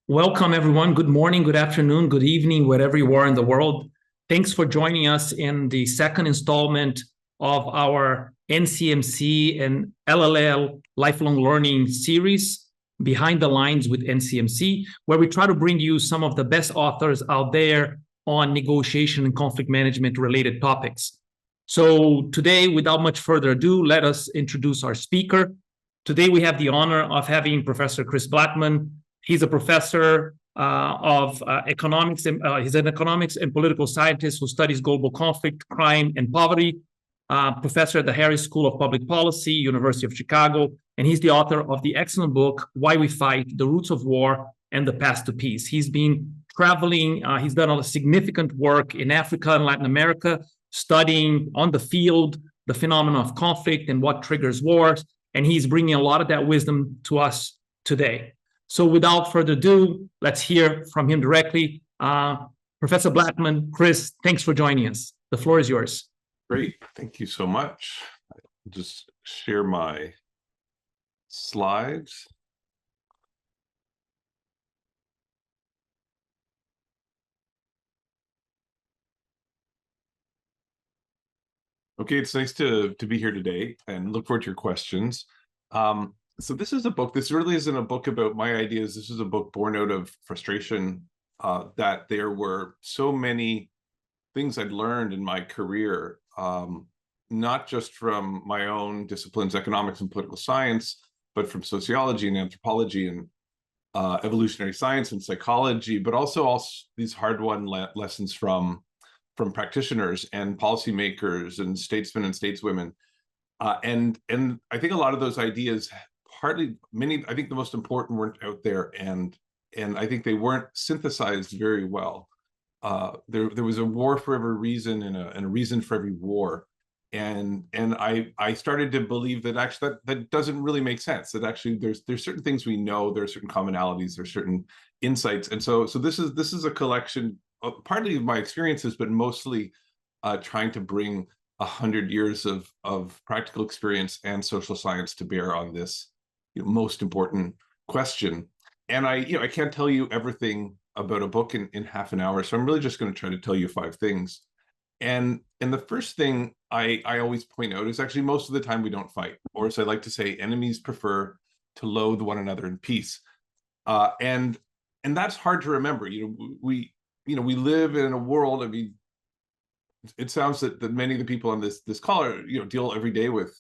Welcome, everyone. Good morning, good afternoon, good evening, wherever you are in the world. Thanks for joining us in the second installment of our NCMC and LLL Lifelong Learning series, Behind the Lines with NCMC, where we try to bring you some of the best authors out there on negotiation and conflict management related topics. So today, without much further ado, let us introduce our speaker. Today, we have the honor of having Professor Chris Blattman. He's a professor of economics. He's an economics and political scientist who studies global conflict, crime, and poverty. Professor at the Harris School of Public Policy, University of Chicago, and he's the author of the excellent book "Why We Fight: The Roots of War and the Path to Peace." He's been traveling. He's done a significant work in Africa and Latin America, studying on the field the phenomena of conflict and what triggers wars. And he's bringing a lot of that wisdom to us today. So without further ado, let's hear from him directly. Professor Blattman, Chris, thanks for joining us. The floor is yours. Great. Thank you so much. I'll just share my slides. Okay, it's nice to be here today and look forward to your questions. So this is a book. This really isn't a book about my ideas. This is a book born out of frustration that there were so many things I'd learned in my career, not just from my own disciplines, economics and political science, but from sociology and anthropology and evolutionary science and psychology, but also these hard-won lessons from practitioners and policymakers and statesmen and stateswomen. And I think a lot of those ideas, I think the most important weren't out there, and I think they weren't synthesized very well. There was a war for every reason and a reason for every war. And I started to believe that actually that doesn't really make sense, that actually there's certain things we know, there are certain commonalities, there are certain insights. And so this is a collection, partly of my experiences, but mostly trying to bring 100 years of practical experience and social science to bear on this most important question. And I can't tell you everything about a book in half an hour, so I'm really just going to try to tell you 5 things. And the first thing I always point out is actually most of the time we don't fight, or as I like to say, enemies prefer to loathe one another in peace. And that's hard to remember. We live in a world. I mean, it sounds that many of the people on this call are, deal every day with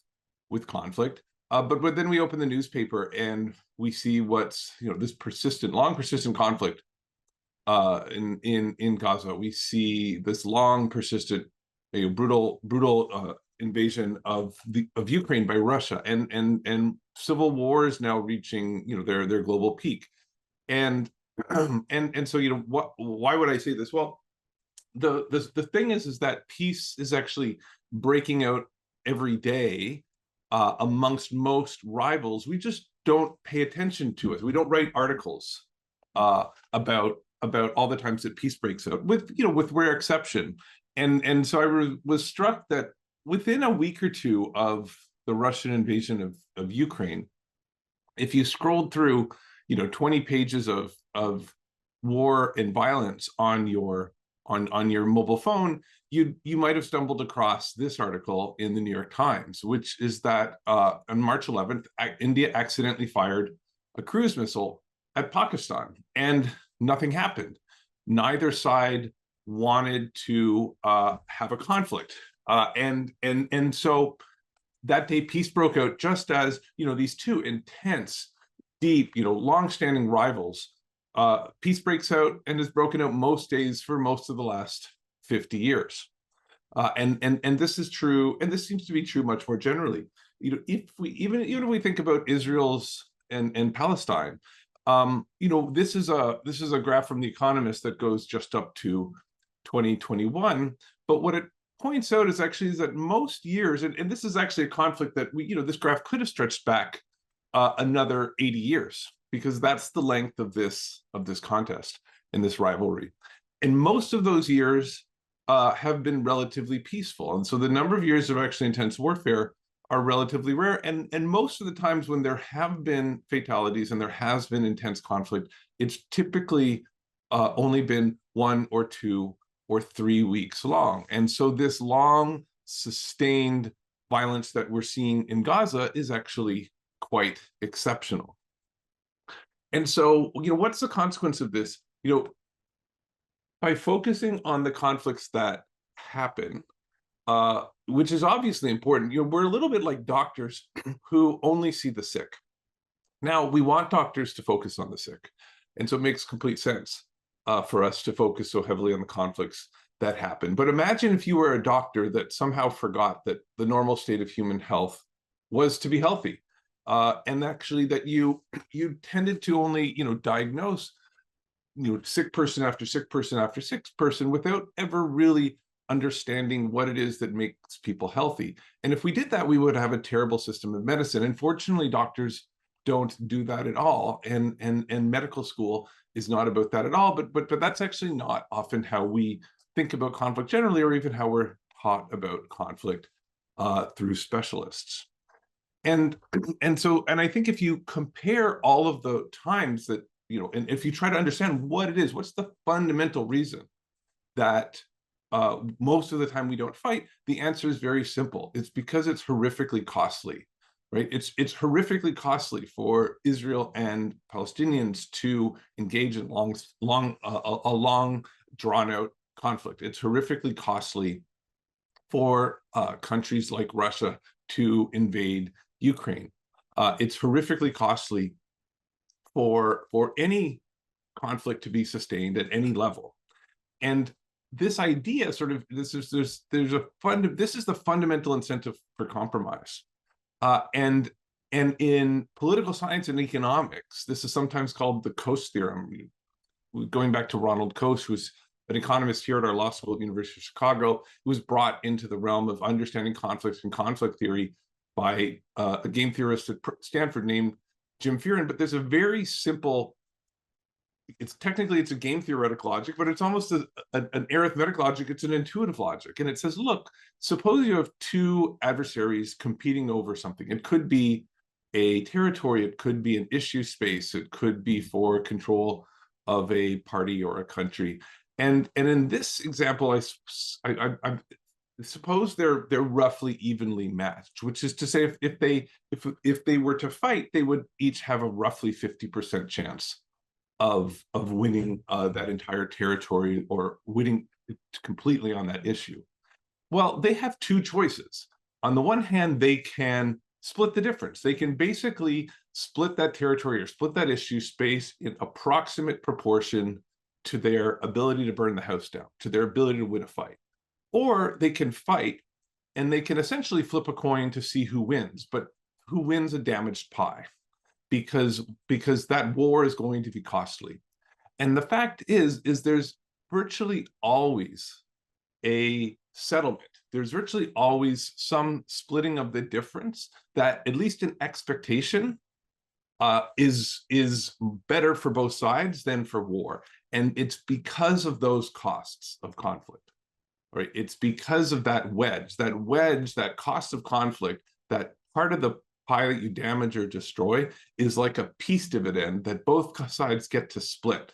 conflict. But then we open the newspaper and we see what's this long persistent conflict in Gaza. We see this long persistent brutal invasion of Ukraine by Russia, and civil wars now reaching their global peak. And so why would I say this? Well, the thing is that peace is actually breaking out every day amongst most rivals. We just don't pay attention to it. We don't write articles about all the times that peace breaks out, with rare exception. And so I was struck that within a week or two of the Russian invasion of Ukraine, if you scrolled through 20 pages of war and violence on your mobile phone, you might have stumbled across this article in the New York Times, which is that on March 11th, India accidentally fired a cruise missile at Pakistan, and nothing happened. Neither side wanted to have a conflict, and so that day peace broke out, just as these two intense, deep, long-standing rivals. Peace breaks out and has broken out most days for most of the last 50 years. And this is true, and this seems to be true much more generally. If we think about Israel's and Palestine, this is a graph from the Economist that goes just up to 2021. But what it points out is that most years, and this is actually a conflict that this graph could have stretched back another 80 years, because that's the length of this contest and this rivalry. And most of those years have been relatively peaceful. And so the number of years of actually intense warfare are relatively rare. And most of the times when there have been fatalities and there has been intense conflict, it's typically only been 1 or 2 or 3 weeks long. And so this long, sustained violence that we're seeing in Gaza is actually quite exceptional. And so, what's the consequence of this? By focusing on the conflicts that happen, which is obviously important, we're a little bit like doctors who only see the sick. Now, we want doctors to focus on the sick. And so it makes complete sense for us to focus so heavily on the conflicts that happen. But imagine if you were a doctor that somehow forgot that the normal state of human health was to be healthy. And actually that you tended to only, diagnose, sick person after sick person after sick person without ever really understanding what it is that makes people healthy. And if we did that, we would have a terrible system of medicine. Unfortunately, doctors don't do that at all. And medical school is not about that at all. But that's actually not often how we think about conflict generally, or even how we're taught about conflict through specialists. And I think if you compare all of the times that, and if you try to understand what it is, what's the fundamental reason that most of the time we don't fight, the answer is very simple. It's because it's horrifically costly, right? It's horrifically costly for Israel and Palestinians to engage in a long, drawn-out conflict. It's horrifically costly for countries like Russia to invade Ukraine. It's horrifically costly for any conflict to be sustained at any level. And this idea this is the fundamental incentive for compromise. And in political science and economics, this is sometimes called the Coase theorem. Going back to Ronald Coase, who's an economist here at our law school at the University of Chicago, who was brought into the realm of understanding conflicts and conflict theory by a game theorist at Stanford named Jim Fearon. But there's a very simple, it's a game theoretic logic, but it's almost an arithmetic logic. It's an intuitive logic. And it says, look, suppose you have two adversaries competing over something. It could be a territory, it could be an issue space, it could be for control of a party or a country. And in this example, I suppose they're roughly evenly matched, which is to say, if they were to fight, they would each have a roughly 50% chance of winning that entire territory, or winning completely on that issue. Well, they have two choices. On the one hand, they can split the difference. They can basically split that territory or split that issue space in approximate proportion to their ability to burn the house down, to their ability to win a fight. Or they can fight, and they can essentially flip a coin to see who wins, but who wins a damaged pie, because that war is going to be costly. And the fact is there's virtually always a settlement. There's virtually always some splitting of the difference that, at least in expectation, is better for both sides than for war. And it's because of those costs of conflict, right? It's because of that wedge, that cost of conflict, that part of the pie that you damage or destroy is like a peace dividend that both sides get to split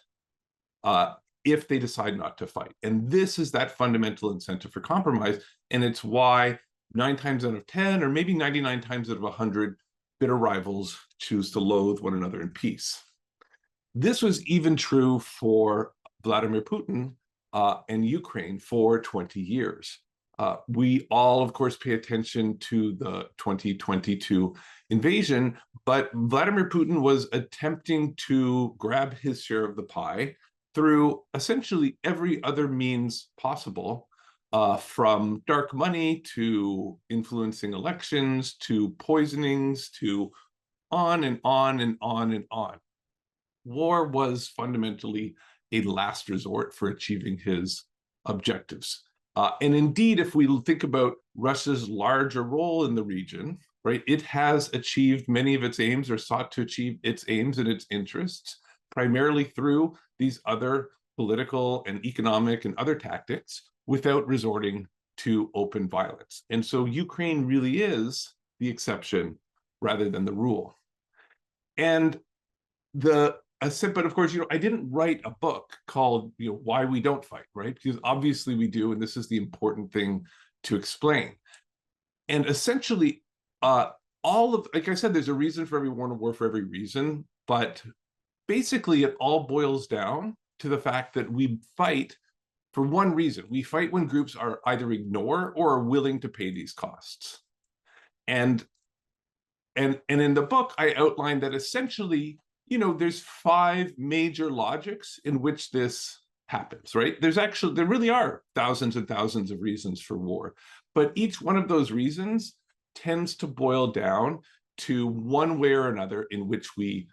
if they decide not to fight. And this is that fundamental incentive for compromise. And it's why 9 times out of 10, or maybe 99 times out of 100, bitter rivals choose to loathe one another in peace. This was even true for Vladimir Putin and Ukraine for 20 years. We all, of course, pay attention to the 2022 invasion, but Vladimir Putin was attempting to grab his share of the pie through essentially every other means possible, from dark money to influencing elections to poisonings to on and on and on and on. War was fundamentally a last resort for achieving his objectives. And indeed, if we think about Russia's larger role in the region, right, it has achieved many of its aims, or sought to achieve its aims and its interests, primarily through these other political and economic and other tactics, without resorting to open violence. And so Ukraine really is the exception rather than the rule. And I said, but of course, I didn't write a book called, Why We Don't Fight, right? Because obviously we do, and this is the important thing to explain. And essentially, like I said, there's a reason for every war and a war for every reason, but basically it all boils down to the fact that we fight for one reason. We fight when groups are either ignore or are willing to pay these costs. And in the book, I outlined that essentially, there's 5 major logics in which this happens, right? There really are thousands and thousands of reasons for war, but each one of those reasons tends to boil down to one way or another in which we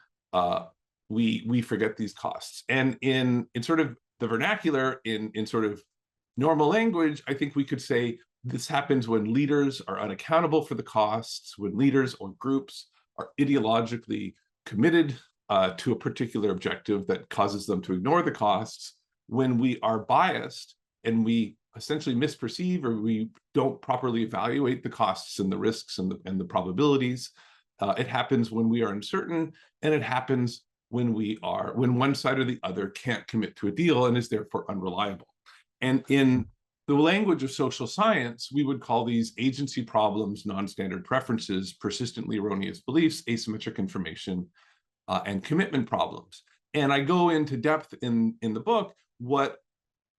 forget these costs. And in sort of the vernacular, in sort of normal language, I think we could say this happens when leaders are unaccountable for the costs, when leaders or groups are ideologically committed to a particular objective that causes them to ignore the costs, when we are biased and we essentially misperceive or we don't properly evaluate the costs and the risks and the probabilities. It happens when we are uncertain, and it happens when one side or the other can't commit to a deal and is therefore unreliable. And in the language of social science, we would call these agency problems, non-standard preferences, persistently erroneous beliefs, asymmetric information, and commitment problems. And I go into depth in the book what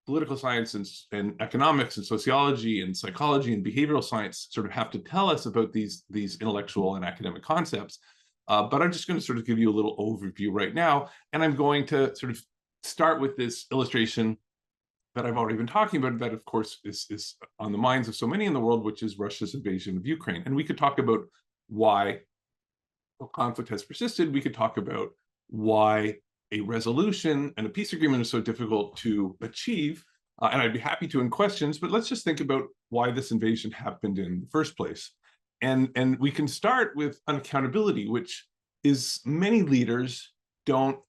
political science and economics and sociology and psychology and behavioral science sort of have to tell us about these intellectual and academic concepts. But I'm just going to sort of give you a little overview right now. And I'm going to sort of start with this illustration that I've already been talking about, that of course is on the minds of so many in the world, which is Russia's invasion of Ukraine. And we could talk about why conflict has persisted. We could talk about why a resolution and a peace agreement is so difficult to achieve. And I'd be happy to in questions, but let's just think about why this invasion happened in the first place. And we can start with unaccountability, which is many leaders don't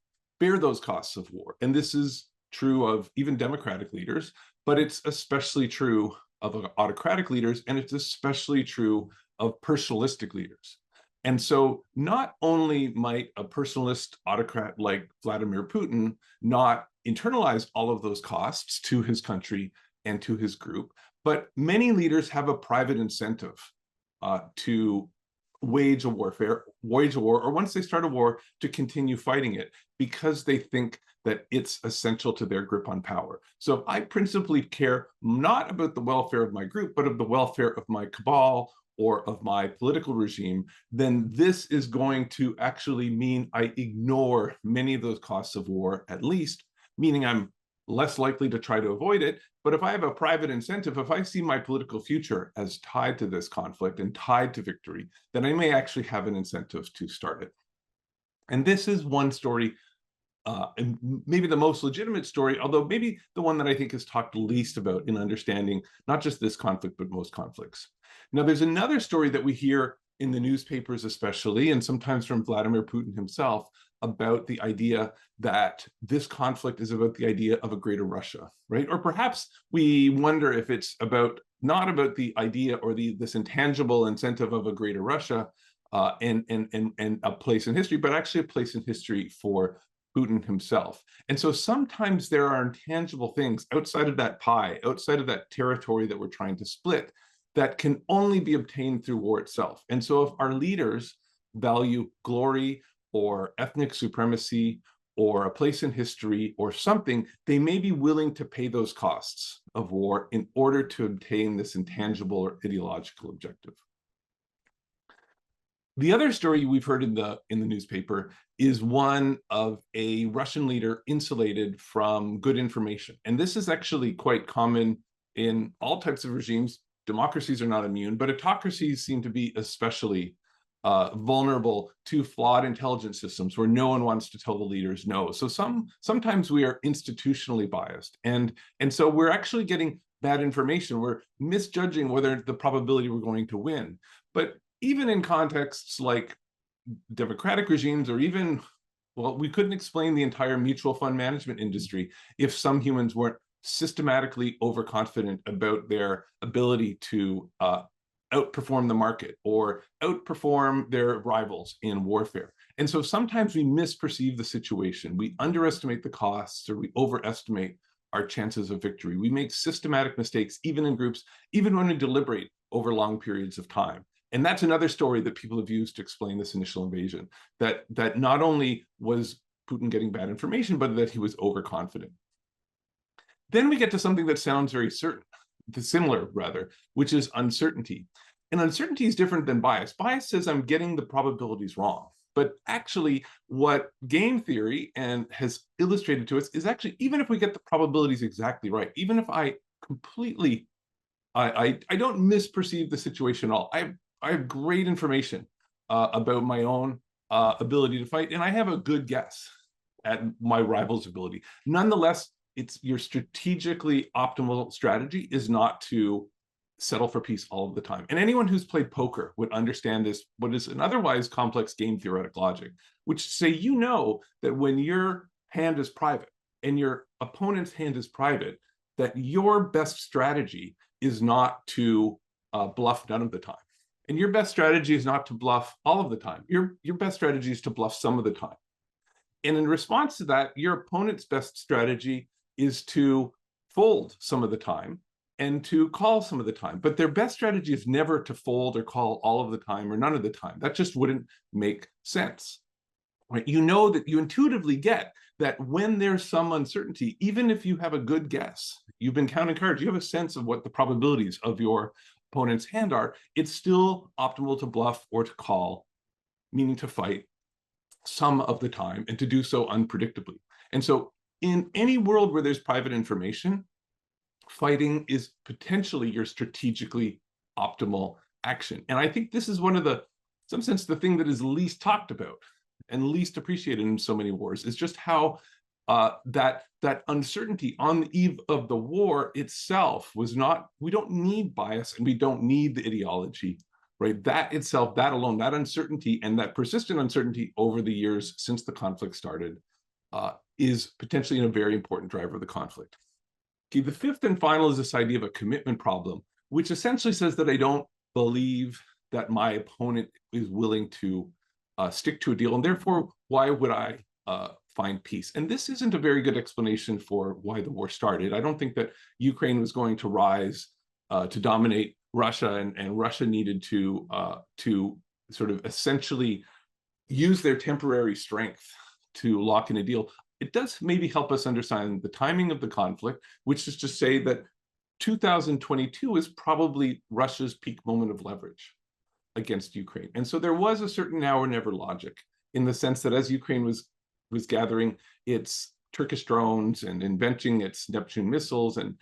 bear those costs of war. And this is true of even democratic leaders, but it's especially true of autocratic leaders, and it's especially true of personalistic leaders. And so not only might a personalist autocrat like Vladimir Putin not internalize all of those costs to his country and to his group, but many leaders have a private incentive to wage a war, or once they start a war, to continue fighting it because they think that it's essential to their grip on power. So if I principally care not about the welfare of my group, but of the welfare of my cabal or of my political regime, then this is going to actually mean I ignore many of those costs of war, at least, meaning I'm less likely to try to avoid it. But if I have a private incentive, if I see my political future as tied to this conflict and tied to victory, then I may actually have an incentive to start it. And this is one story, and maybe the most legitimate story, although maybe the one that I think is talked least about in understanding not just this conflict, but most conflicts. Now, there's another story that we hear in the newspapers especially, and sometimes from Vladimir Putin himself, about the idea that this conflict is about the idea of a greater Russia, right? Or perhaps we wonder if it's not about the idea or this intangible incentive of a greater Russia and a place in history, but actually a place in history for Putin himself. And so sometimes there are intangible things outside of that pie, outside of that territory that we're trying to split, that can only be obtained through war itself. And so if our leaders value glory or ethnic supremacy or a place in history or something, they may be willing to pay those costs of war in order to obtain this intangible or ideological objective. The other story we've heard in the newspaper is one of a Russian leader insulated from good information. And this is actually quite common in all types of regimes. Democracies are not immune, but autocracies seem to be especially vulnerable to flawed intelligence systems where no one wants to tell the leaders no. So sometimes we are institutionally biased. And so we're actually getting bad information. We're misjudging whether the probability we're going to win. But even in contexts like democratic regimes, or even, well, we couldn't explain the entire mutual fund management industry if some humans weren't systematically overconfident about their ability to outperform the market or outperform their rivals in warfare. And so sometimes we misperceive the situation. We underestimate the costs, or we overestimate our chances of victory. We make systematic mistakes, even in groups, even when we deliberate over long periods of time. And that's another story that people have used to explain this initial invasion, that not only was Putin getting bad information, but that he was overconfident. Then we get to something that sounds very similar rather, which is uncertainty. And uncertainty is different than bias. Bias says I'm getting the probabilities wrong. But actually, what game theory has illustrated to us is actually, even if we get the probabilities exactly right, even if I completely, I don't misperceive the situation at all. I have great information about my own ability to fight, and I have a good guess at my rival's ability. Nonetheless, it's your strategically optimal strategy is not to settle for peace all of the time. And anyone who's played poker would understand this, what is an otherwise complex game theoretic logic, which say, you know, that when your hand is private and your opponent's hand is private, that your best strategy is not to bluff none of the time. And your best strategy is not to bluff all of the time. Your best strategy is to bluff some of the time. And in response to that, your opponent's best strategy is to fold some of the time and to call some of the time. But their best strategy is never to fold or call all of the time or none of the time. That just wouldn't make sense. Right? You know that you intuitively get that when there's some uncertainty, even if you have a good guess, you've been counting cards, you have a sense of what the probabilities of your opponent's hand are, it's still optimal to bluff or to call, meaning to fight some of the time and to do so unpredictably. And so in any world where there's private information, fighting is potentially your strategically optimal action. And I think this is one of the, in some sense, the thing that is least talked about and least appreciated in so many wars is just how that uncertainty on the eve of the war itself was not, we don't need bias and we don't need the ideology, right? That itself, that alone, that uncertainty and that persistent uncertainty over the years since the conflict started is potentially a very important driver of the conflict. Okay, the fifth and final is this idea of a commitment problem, which essentially says that I don't believe that my opponent is willing to stick to a deal, and therefore, why would I find peace? And this isn't a very good explanation for why the war started. I don't think that Ukraine was going to rise to dominate Russia, and Russia needed to sort of essentially use their temporary strength to lock in a deal. It does maybe help us understand the timing of the conflict, which is to say that 2022 is probably Russia's peak moment of leverage against Ukraine. And so there was a certain now or never logic in the sense that as Ukraine was gathering its Turkish drones and inventing its Neptune missiles and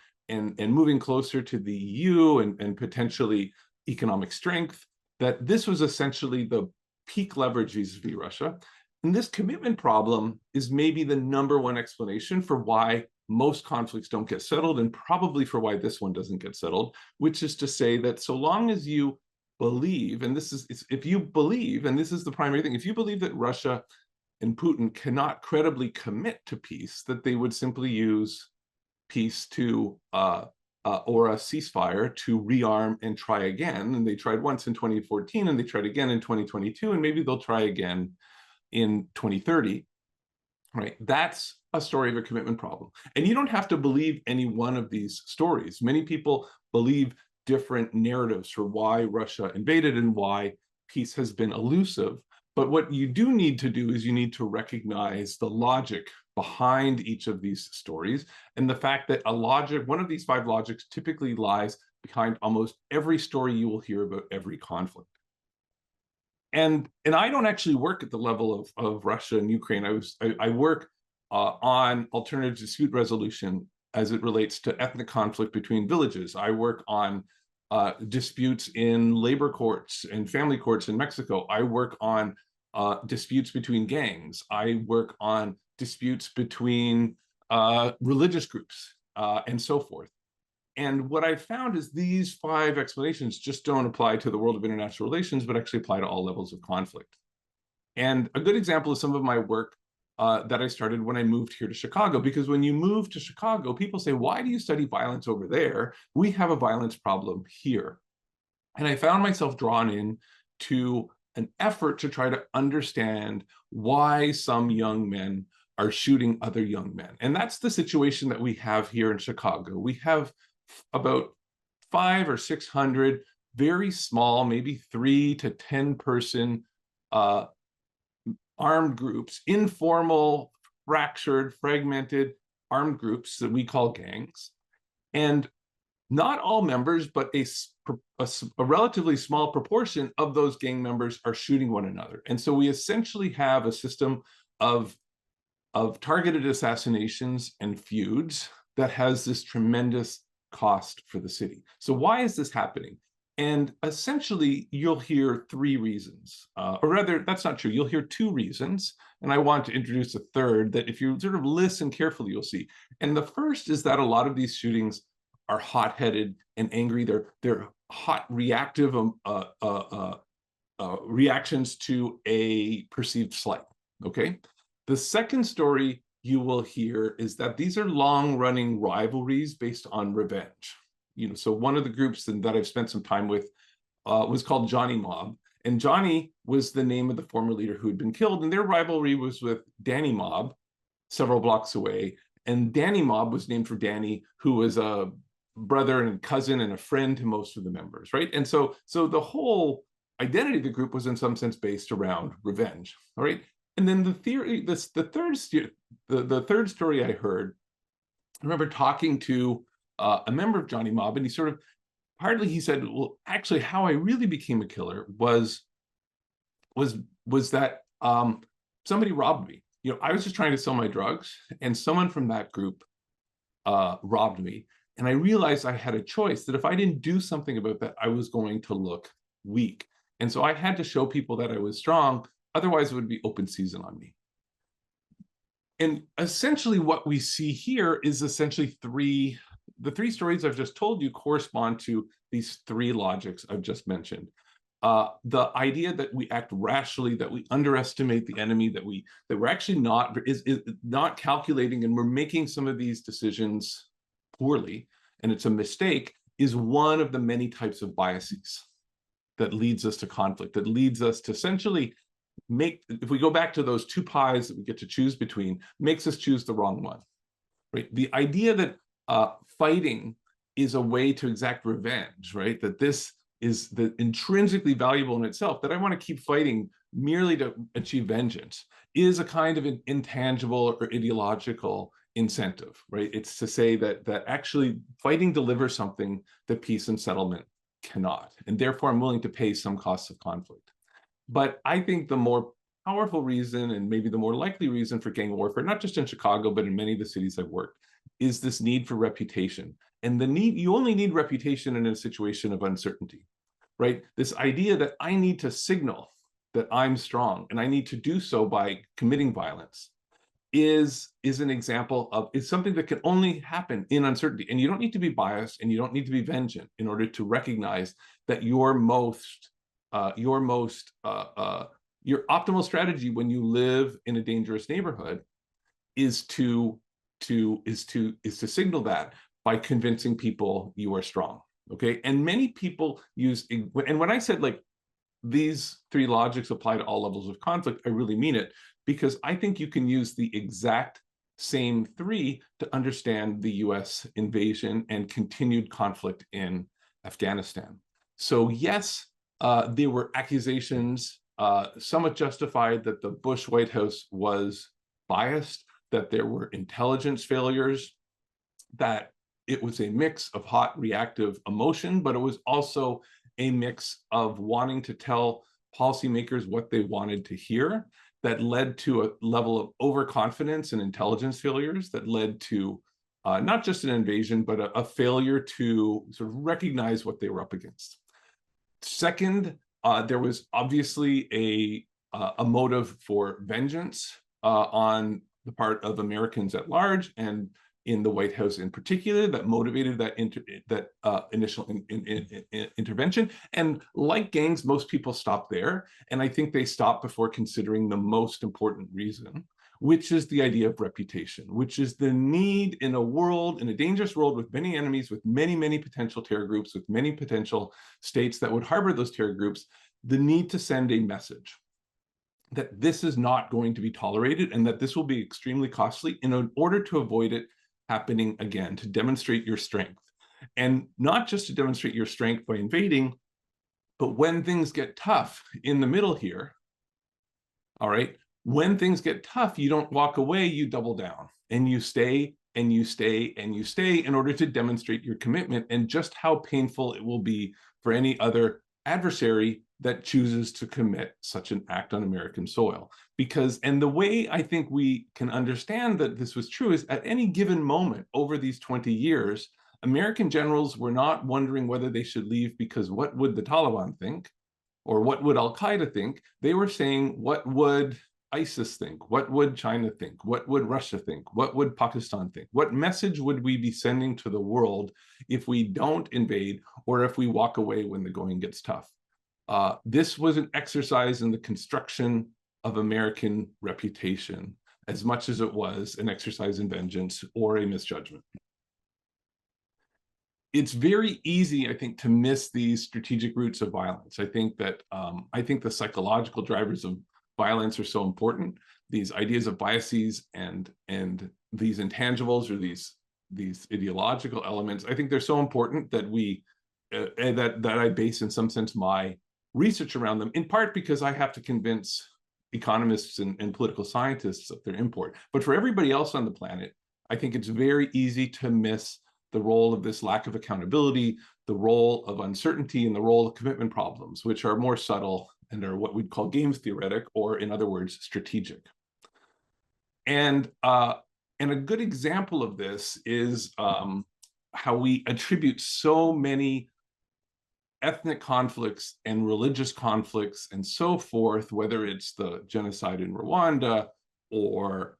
moving closer to the EU and potentially economic strength, that this was essentially the peak leverage vis-a-vis Russia. And this commitment problem is maybe the number one explanation for why most conflicts don't get settled, and probably for why this one doesn't get settled, which is to say that so long as you believe, and this is, if you believe, and this is the primary thing, if you believe that Russia and Putin cannot credibly commit to peace, that they would simply use peace to or a ceasefire to rearm and try again. And they tried once in 2014, and they tried again in 2022, and maybe they'll try again in 2030, right? That's a story of a commitment problem. And you don't have to believe any one of these stories. Many people believe different narratives for why Russia invaded and why peace has been elusive. But what you do need to do is you need to recognize the logic behind each of these stories, and the fact that one of these five logics typically lies behind almost every story you will hear about every conflict. And I don't actually work at the level of Russia and Ukraine. I work on alternative dispute resolution as it relates to ethnic conflict between villages. I work on disputes in labor courts and family courts in Mexico. I work on disputes between gangs. I work on disputes between religious groups and so forth. And what I found is these five explanations just don't apply to the world of international relations, but actually apply to all levels of conflict. And a good example is some of my work that I started when I moved here to Chicago, because when you move to Chicago, people say, why do you study violence over there? We have a violence problem here. And I found myself drawn in to an effort to try to understand why some young men are shooting other young men. And that's the situation that we have here in Chicago. We have about 500 or 600 very small, maybe 3 to 10 person armed groups, informal, fractured, fragmented armed groups that we call gangs. And not all members, but a relatively small proportion of those gang members are shooting one another. And so we essentially have a system of targeted assassinations and feuds that has this tremendous cost for the city. So why is this happening? And essentially, you'll hear 3 reasons, or rather, that's not true. You'll hear 2 reasons, and I want to introduce a third that if you sort of listen carefully, you'll see. And the first is that a lot of these shootings are hot-headed and angry. They're hot, reactive reactions to a perceived slight, okay? The second story you will hear is that these are long-running rivalries based on revenge. So one of the groups that I've spent some time with was called Johnny Mob. And Johnny was the name of the former leader who had been killed. And their rivalry was with Danny Mob, several blocks away. And Danny Mob was named for Danny, who was a brother and cousin and a friend to most of the members, right? And so the whole identity of the group was in some sense based around revenge, all right? And then the third story I heard, I remember talking to a member of Johnny Mob, and he sort of, he said, well, actually, how I really became a killer was that somebody robbed me. I was just trying to sell my drugs, and someone from that group robbed me. And I realized I had a choice that if I didn't do something about that, I was going to look weak. And so I had to show people that I was strong. Otherwise, it would be open season on me. And essentially what we see here is essentially the 3 stories I've just told you correspond to these 3 logics I've just mentioned. The idea that we act rashly, that we underestimate the enemy, that we're actually not calculating, and we're making some of these decisions poorly, and it's a mistake, is one of the many types of biases that leads us to conflict, that leads us to essentially if we go back to those 2 pies that we get to choose between, makes us choose the wrong one, right? The idea that fighting is a way to exact revenge, right? That this is intrinsically valuable in itself, that I want to keep fighting merely to achieve vengeance, is a kind of an intangible or ideological incentive, right? It's to say that actually fighting delivers something that peace and settlement cannot, and therefore I'm willing to pay some costs of conflict. But I think the more powerful reason, and maybe the more likely reason for gang warfare, not just in Chicago, but in many of the cities I've worked, is this need for reputation. And you only need reputation in a situation of uncertainty, right? This idea that I need to signal that I'm strong, and I need to do so by committing violence, is an example of, it's something that can only happen in uncertainty. And you don't need to be biased, and you don't need to be vengeant in order to recognize that your optimal strategy when you live in a dangerous neighborhood is to signal that by convincing people you are strong. Okay, and many people and when I said like these 3 logics apply to all levels of conflict, I really mean it, because I think you can use the exact same 3 to understand the US invasion and continued conflict in Afghanistan. So yes, there were accusations, somewhat justified, that the Bush White House was biased, that there were intelligence failures, that it was a mix of hot reactive emotion, but it was also a mix of wanting to tell policymakers what they wanted to hear, that led to a level of overconfidence and intelligence failures that led to not just an invasion, but a failure to sort of recognize what they were up against. Second, there was obviously a motive for vengeance on the part of Americans at large, and in the White House in particular, that motivated that initial intervention. And like gangs, most people stop there. And I think they stop before considering the most important reason, which is the idea of reputation, which is the need in a world, in a dangerous world with many enemies, with many, many potential terror groups, with many potential states that would harbor those terror groups, the need to send a message that this is not going to be tolerated and that this will be extremely costly in order to avoid it happening again, to demonstrate your strength. And not just to demonstrate your strength by invading, but when things get tough in the middle here, all right, when things get tough, you don't walk away, you double down and you stay and you stay and you stay in order to demonstrate your commitment and just how painful it will be for any other adversary that chooses to commit such an act on American soil. Because, and the way I think we can understand that this was true is at any given moment over these 20 years, American generals were not wondering whether they should leave because what would the Taliban think? Or what would Al-Qaeda think? They were saying, what would ISIS think? What would China think? What would Russia think? What would Pakistan think? What message would we be sending to the world if we don't invade or if we walk away when the going gets tough? This was an exercise in the construction of American reputation as much as it was an exercise in vengeance or a misjudgment. It's very easy, I think, to miss these strategic roots of violence. I think that the psychological drivers of violence are so important. These ideas of biases and these intangibles or these ideological elements, I think they're so important that we that I base in some sense my research around them, in part because I have to convince economists and political scientists of their import. But for everybody else on the planet, I think it's very easy to miss the role of this lack of accountability, the role of uncertainty, and the role of commitment problems, which are more subtle and are what we'd call games theoretic, or in other words, strategic. And a good example of this is how we attribute so many ethnic conflicts and religious conflicts and so forth, whether it's the genocide in Rwanda or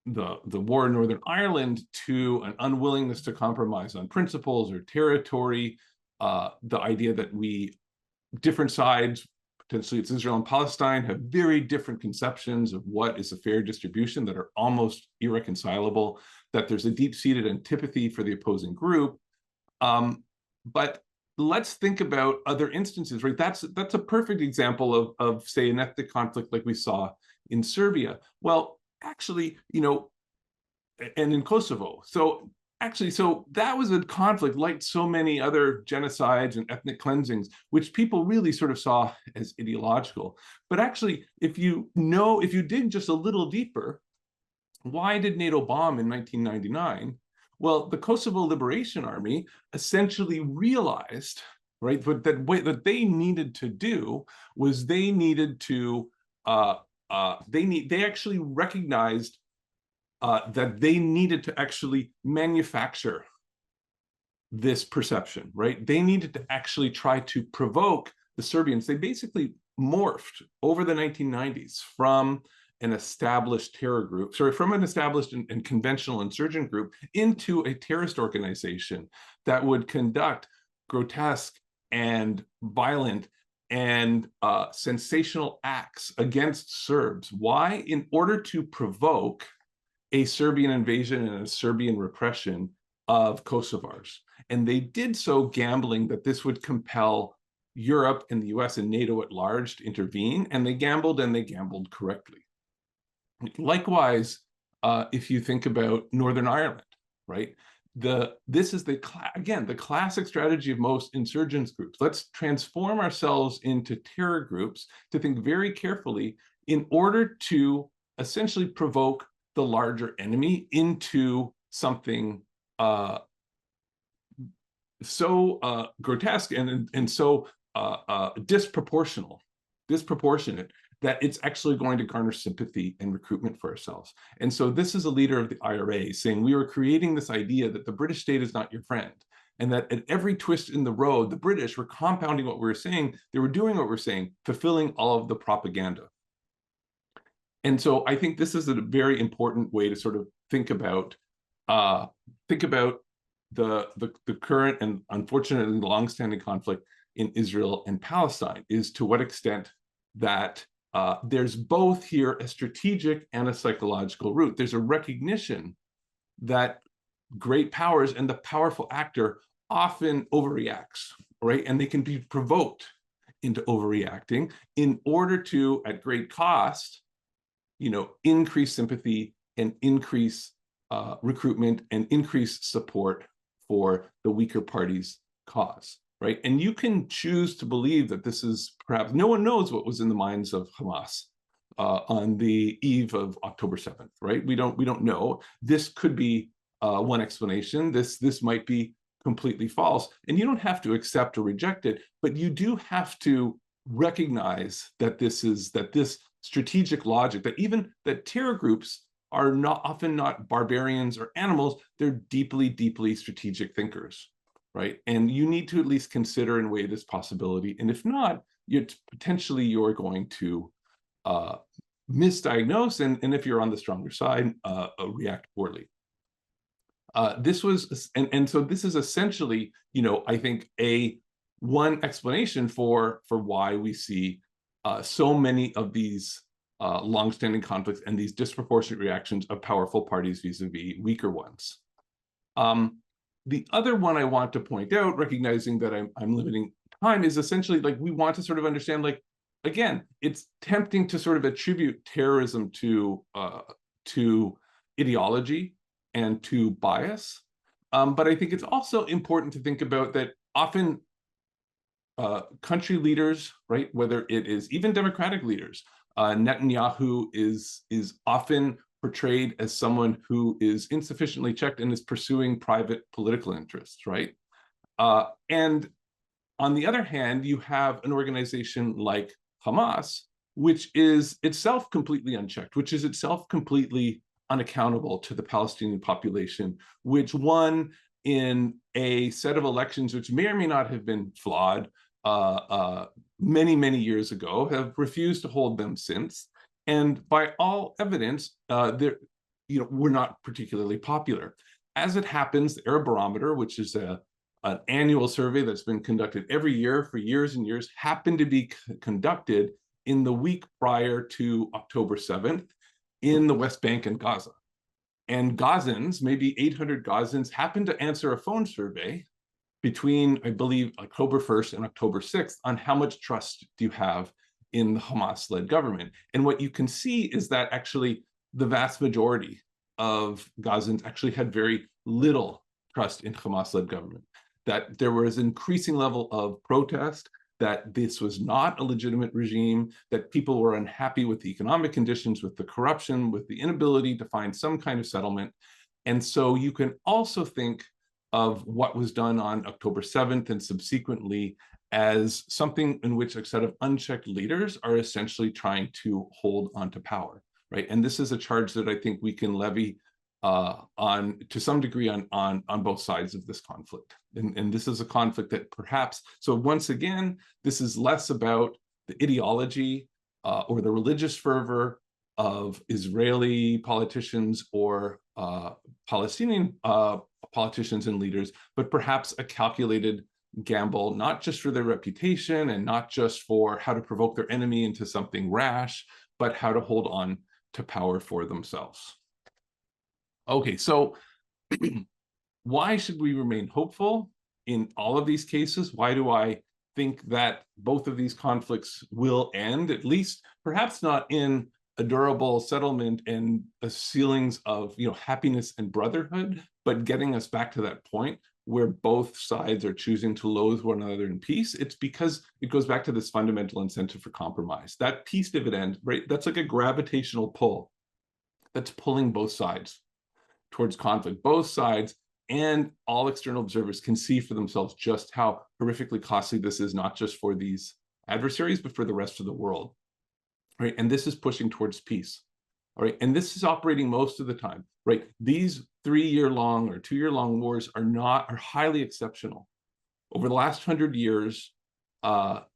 the war in Northern Ireland, to an unwillingness to compromise on principles or territory, the idea that different sides, potentially it's Israel and Palestine, have very different conceptions of what is a fair distribution that are almost irreconcilable, that there's a deep-seated antipathy for the opposing group. But let's think about other instances, right? That's a perfect example of say, an ethnic conflict like we saw in Serbia. Well, actually, and in Kosovo. So that was a conflict like so many other genocides and ethnic cleansings, which people really sort of saw as ideological. But actually, if you dig just a little deeper, why did NATO bomb in 1999? Well, the Kosovo Liberation Army essentially realized, right, that they needed to do was they needed to they actually recognized that they needed to actually manufacture this perception, right? They needed to actually try to provoke the Serbians. They basically morphed over the 1990s from an established terror group, from an established and conventional insurgent group into a terrorist organization that would conduct grotesque and violent and sensational acts against Serbs. Why? In order to provoke a Serbian invasion and a Serbian repression of Kosovars. And they did so gambling that this would compel Europe and the US and NATO at large to intervene, and they gambled correctly. Likewise, if you think about Northern Ireland, right? This is the classic strategy of most insurgents groups. Let's transform ourselves into terror groups to think very carefully in order to essentially provoke the larger enemy into something so grotesque and so disproportionate that it's actually going to garner sympathy and recruitment for ourselves. And so this is a leader of the IRA saying we were creating this idea that the British state is not your friend, and that at every twist in the road, the British were compounding what we were saying. They were doing what we're saying, fulfilling all of the propaganda. And so I think this is a very important way to sort of think about the current and unfortunately longstanding conflict in Israel and Palestine, is to what extent that there's both here a strategic and a psychological root. There's a recognition that great powers and the powerful actor often overreacts, right? And they can be provoked into overreacting in order to, at great cost, increase sympathy and increase recruitment and increase support for the weaker party's cause, right? And you can choose to believe that this is perhaps, no one knows what was in the minds of Hamas on the eve of October 7th, right? We don't know. This could be one explanation. This might be completely false, and you don't have to accept or reject it, but you do have to recognize that this strategic logic, that terror groups are often not barbarians or animals, they're deeply, deeply strategic thinkers, right? And you need to at least consider and weigh this possibility. And if not, you're going to misdiagnose, and if you're on the stronger side, react poorly. So this is essentially, I think one explanation for why we see so many of these longstanding conflicts and these disproportionate reactions of powerful parties vis-a-vis weaker ones. The other one I want to point out, recognizing that I'm limiting time, is essentially like we want to sort of understand, like, again, it's tempting to sort of attribute terrorism to ideology and to bias, but I think it's also important to think about that often country leaders, right, whether it is even democratic leaders, Netanyahu is often portrayed as someone who is insufficiently checked and is pursuing private political interests, right? And on the other hand, you have an organization like Hamas, which is itself completely unchecked, which is itself completely unaccountable to the Palestinian population, which won in a set of elections which may or may not have been flawed many, many years ago, have refused to hold them since. And by all evidence, we're not particularly popular. As it happens, the Arab Barometer, which is an annual survey that's been conducted every year for years and years, happened to be conducted in the week prior to October 7th in the West Bank and Gaza. And Gazans, maybe 800 Gazans, happened to answer a phone survey between, I believe, October 1st and October 6th on how much trust do you have in the Hamas-led government. And what you can see is that actually the vast majority of Gazans actually had very little trust in Hamas-led government, that there was an increasing level of protest, that this was not a legitimate regime, that people were unhappy with the economic conditions, with the corruption, with the inability to find some kind of settlement. And so you can also think of what was done on October 7th and subsequently as something in which a set of unchecked leaders are essentially trying to hold onto power, right? And this is a charge that I think we can levy on, to some degree, on both sides of this conflict. And this is a conflict that perhaps, so once again, this is less about the ideology or the religious fervor of Israeli politicians or Palestinian politicians and leaders, but perhaps a calculated gamble, not just for their reputation and not just for how to provoke their enemy into something rash, but how to hold on to power for themselves. Okay, so why should we remain hopeful in all of these cases? Why do I think that both of these conflicts will end, at least perhaps not in a durable settlement and ceilings of happiness and brotherhood, but getting us back to that point where both sides are choosing to loathe one another in peace? It's because it goes back to this fundamental incentive for compromise. That peace dividend, right? That's like a gravitational pull that's pulling both sides towards conflict. Both sides and all external observers can see for themselves just how horrifically costly this is, not just for these adversaries, but for the rest of the world, right? And this is pushing towards peace, all right? And this is operating most of the time, right? These 3-year-long or 2-year-long wars are highly exceptional. Over the last 100 years,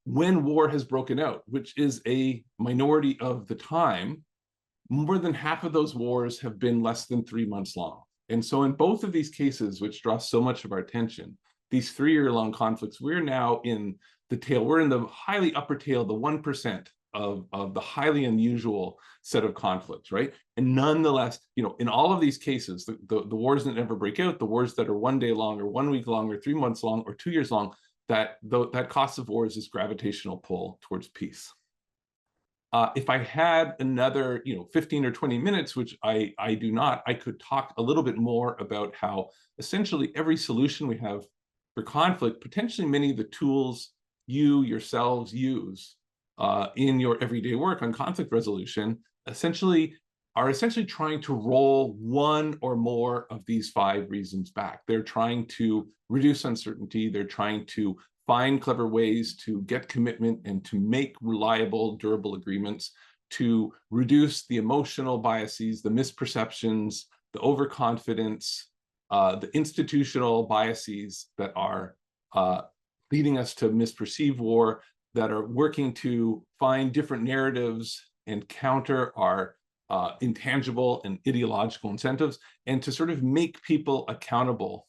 when war has broken out, which is a minority of the time, more than half of those wars have been less than 3 months long. And so in both of these cases, which draw so much of our attention, these 3-year-long conflicts, we're now in the tail, we're in the highly upper tail, the 1% of the highly unusual set of conflicts, right? And nonetheless, in all of these cases, the wars that never break out, the wars that are 1 day long or 1 week long or 3 months long or 2 years long, that cost of war is this gravitational pull towards peace. If I had another 15 or 20 minutes, which I do not, I could talk a little bit more about how essentially every solution we have for conflict, potentially many of the tools you yourselves use in your everyday work on conflict resolution are essentially trying to roll one or more of these 5 reasons back. They're trying to reduce uncertainty. They're trying to find clever ways to get commitment and to make reliable, durable agreements, to reduce the emotional biases, the misperceptions, the overconfidence, the institutional biases that are leading us to misperceive war, that are working to find different narratives and counter our intangible and ideological incentives, and to sort of make people accountable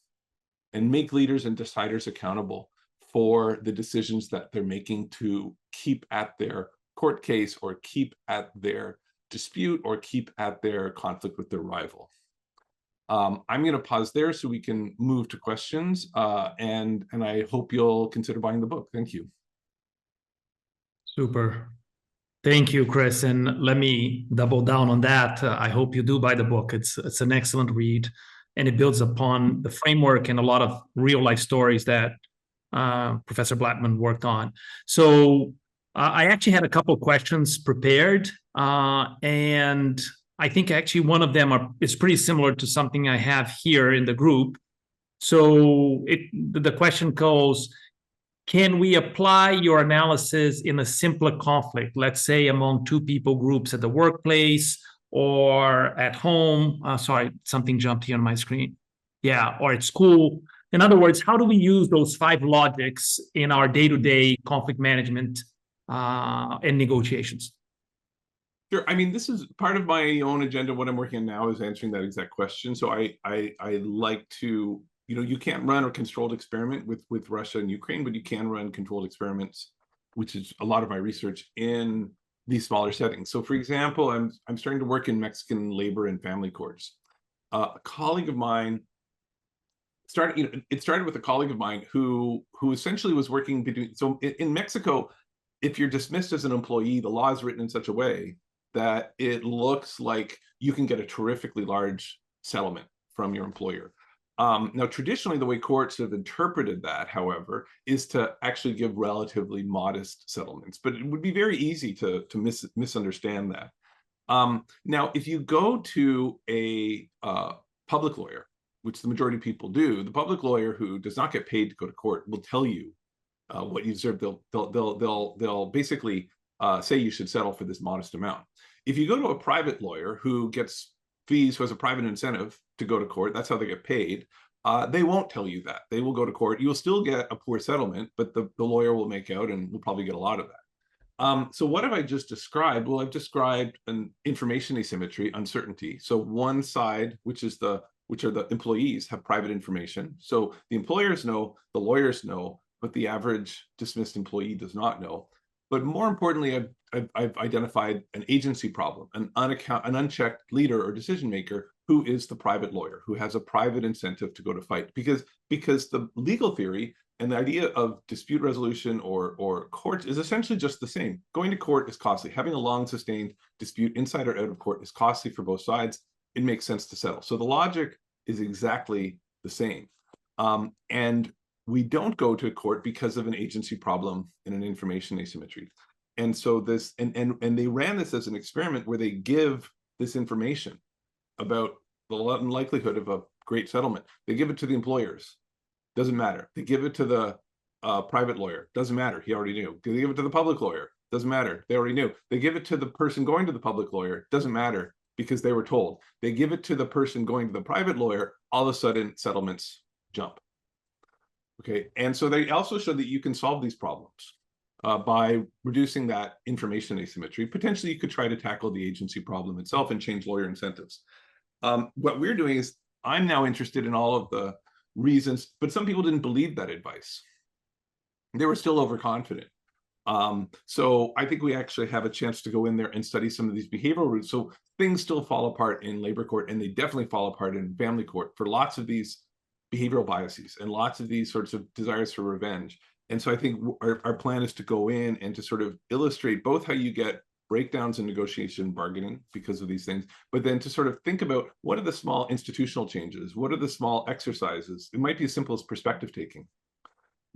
and make leaders and deciders accountable for the decisions that they're making to keep at their court case or keep at their dispute or keep at their conflict with their rival. I'm going to pause there so we can move to questions, and I hope you'll consider buying the book. Thank you. Super. Thank you, Chris. And let me double down on that. I hope you do buy the book. It's an excellent read, and it builds upon the framework and a lot of real life stories that Professor Blattman worked on. So I actually had a couple of questions prepared, and I think actually one of them is pretty similar to something I have here in the group. So the question goes, can we apply your analysis in a simpler conflict, let's say among 2 people groups at the workplace or at home? Sorry, something jumped here on my screen. Yeah, or at school. In other words, how do we use those 5 logics in our day-to-day conflict management and negotiations? Sure. I mean, this is part of my own agenda. What I'm working on now is answering that exact question. So I like to, you can't run a controlled experiment with Russia and Ukraine, but you can run controlled experiments, which is a lot of my research in these smaller settings. So, for example, I'm starting to work in Mexican labor and family courts. A colleague of mine it started with a colleague of mine who essentially was working between. So in Mexico, if you're dismissed as an employee, the law is written in such a way that it looks like you can get a terrifically large settlement from your employer. Now, traditionally, the way courts have interpreted that, however, is to actually give relatively modest settlements. But it would be very easy to misunderstand that. Now, if you go to a public lawyer, which the majority of people do, the public lawyer who does not get paid to go to court will tell you what you deserve. They'll basically say you should settle for this modest amount. If you go to a private lawyer who gets fees, who has a private incentive to go to court, that's how they get paid. They won't tell you that. They will go to court. You'll still get a poor settlement, but the lawyer will make out and will probably get a lot of that. So what have I just described? Well, I've described an information asymmetry, uncertainty. So one side, which are the employees, have private information. So the employers know, the lawyers know, but the average dismissed employee does not know. But more importantly, I've identified an agency problem, an unchecked leader or decision maker who is the private lawyer, who has a private incentive to go to fight. Because the legal theory and the idea of dispute resolution or courts is essentially just the same. Going to court is costly. Having a long sustained dispute inside or out of court is costly for both sides. It makes sense to settle. So the logic is exactly the same. And we don't go to court because of an agency problem and an information asymmetry. And so this, and they ran this as an experiment where they give this information about the likelihood of a great settlement. They give it to the employers. Doesn't matter. They give it to the private lawyer. Doesn't matter. He already knew. They give it to the public lawyer. Doesn't matter. They already knew. They give it to the person going to the public lawyer. Doesn't matter because they were told. They give it to the person going to the private lawyer. All of a sudden, settlements jump. Okay, and so they also show that you can solve these problems by reducing that information asymmetry. Potentially, you could try to tackle the agency problem itself and change lawyer incentives. What we're doing is, I'm now interested in all of the reasons, but some people didn't believe that advice. They were still overconfident. So I think we actually have a chance to go in there and study some of these behavioral roots. So things still fall apart in labor court, and they definitely fall apart in family court for lots of these behavioral biases and lots of these sorts of desires for revenge. And so I think our plan is to go in and to sort of illustrate both how you get breakdowns in negotiation bargaining because of these things, but then to sort of think about what are the small institutional changes, what are the small exercises. It might be as simple as perspective taking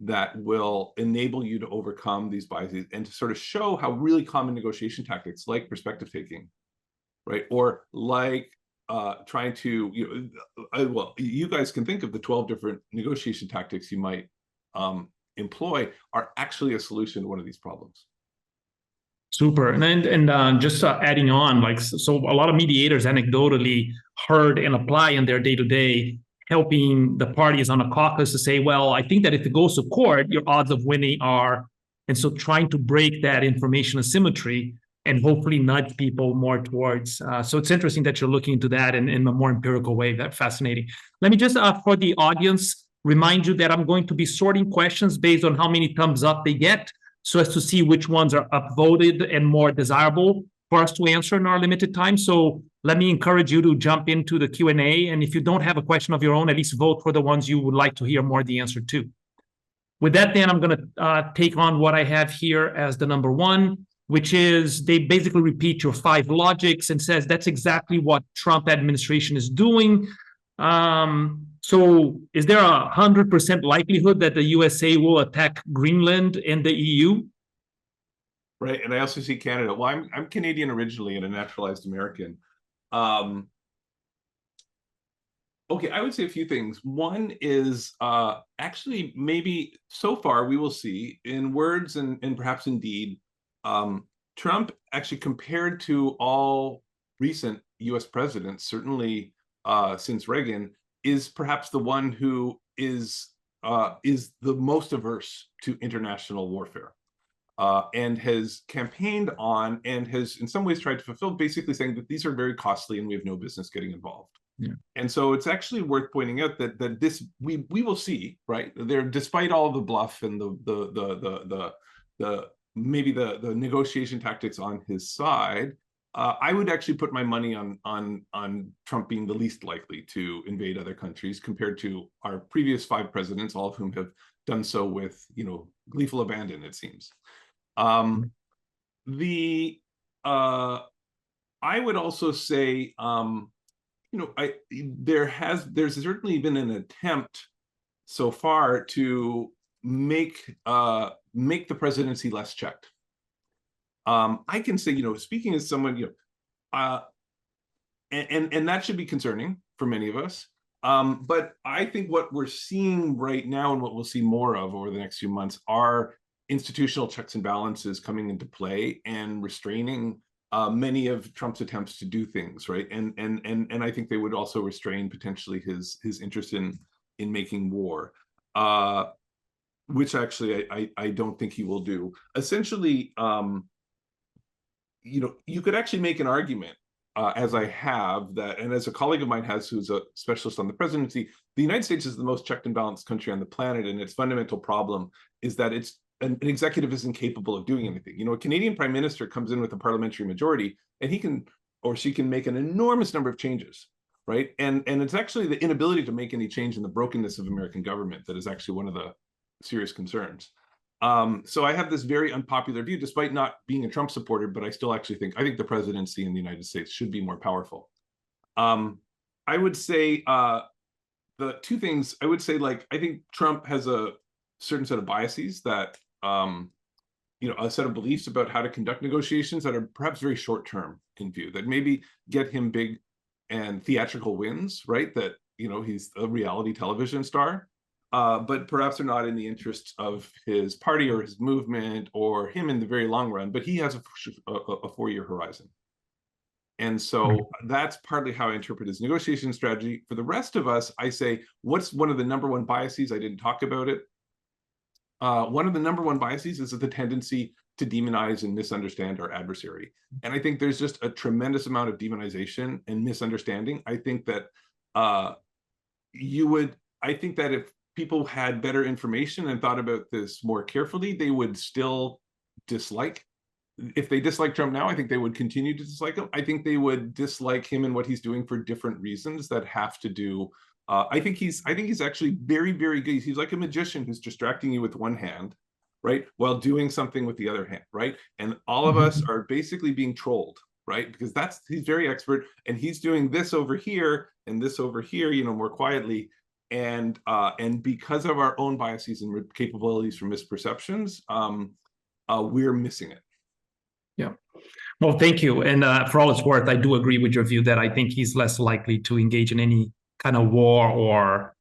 that will enable you to overcome these biases, and to sort of show how really common negotiation tactics like perspective taking, right, or like trying to, well, you guys can think of the 12 different negotiation tactics you might employ are actually a solution to one of these problems. Super. And just adding on, like, so a lot of mediators anecdotally heard and apply in their day-to-day, helping the parties on a caucus to say, well, I think that if it goes to court, your odds of winning are, and so trying to break that information asymmetry and hopefully nudge people more towards. So it's interesting that you're looking into that in a more empirical way. That's fascinating. Let me just, for the audience, remind you that I'm going to be sorting questions based on how many thumbs up they get, so as to see which ones are upvoted and more desirable for us to answer in our limited time. So let me encourage you to jump into the Q&A. And if you don't have a question of your own, at least vote for the ones you would like to hear more the answer to. With that, then, I'm going to take on what I have here as the number one, which is they basically repeat your 5 logics and says that's exactly what Trump administration is doing. So is there 100% likelihood that the USA will attack Greenland and the EU? Right, and I also see Canada. Well, I'm Canadian originally and a naturalized American. Okay, I would say a few things. One is actually maybe so far we will see in words and perhaps in deed, Trump actually compared to all recent US presidents, certainly since Reagan, is perhaps the one who is the most averse to international warfare. And has campaigned on and has in some ways tried to fulfill, basically saying that these are very costly and we have no business getting involved. Yeah. And so it's actually worth pointing out that this we will see, right, there, despite all the bluff and the maybe the negotiation tactics on his side, I would actually put my money on Trump being the least likely to invade other countries compared to our previous 5 presidents, all of whom have done so with, gleeful abandon, it seems. I would also say, there's certainly been an attempt so far to make the presidency less checked. I can say, speaking as someone, and that should be concerning for many of us. But I think what we're seeing right now and what we'll see more of over the next few months are institutional checks and balances coming into play and restraining many of Trump's attempts to do things, right? And I think they would also restrain potentially his interest in making war, which actually I don't think he will do. Essentially, you could actually make an argument, as I have, that, and as a colleague of mine has, who's a specialist on the presidency, the United States is the most checked and balanced country on the planet, and its fundamental problem is that an executive is incapable of doing anything. A Canadian prime minister comes in with a parliamentary majority, and he can or she can make an enormous number of changes, right? And it's actually the inability to make any change in the brokenness of American government that is actually one of the serious concerns. So I have this very unpopular view, despite not being a Trump supporter, but I still actually think the presidency in the United States should be more powerful. I would say the 2 things I would say, I think Trump has a certain set of biases that, a set of beliefs about how to conduct negotiations that are perhaps very short term in view, that maybe get him big and theatrical wins, right? That, he's a reality television star. But perhaps they're not in the interests of his party or his movement or him in the very long run, but he has a 4-year horizon. And so that's partly how I interpret his negotiation strategy. For the rest of us, I say, what's one of the number 1 biases? I didn't talk about it. One of the number 1 biases is the tendency to demonize and misunderstand our adversary. And I think there's just a tremendous amount of demonization and misunderstanding. I think that if people had better information and thought about this more carefully, they would still dislike. If they dislike Trump now, I think they would continue to dislike him. I think they would dislike him and what he's doing for different reasons that have to do. I think he's actually very, very good. He's like a magician who's distracting you with one hand, right, while doing something with the other hand, right? And all of us are basically being trolled, right? Because he's very expert, and he's doing this over here and this over here, more quietly. And because of our own biases and capabilities for misperceptions, we're missing it. Yeah. Well, thank you. And for all it's worth, I do agree with your view that I think he's less likely to engage in any kind of war or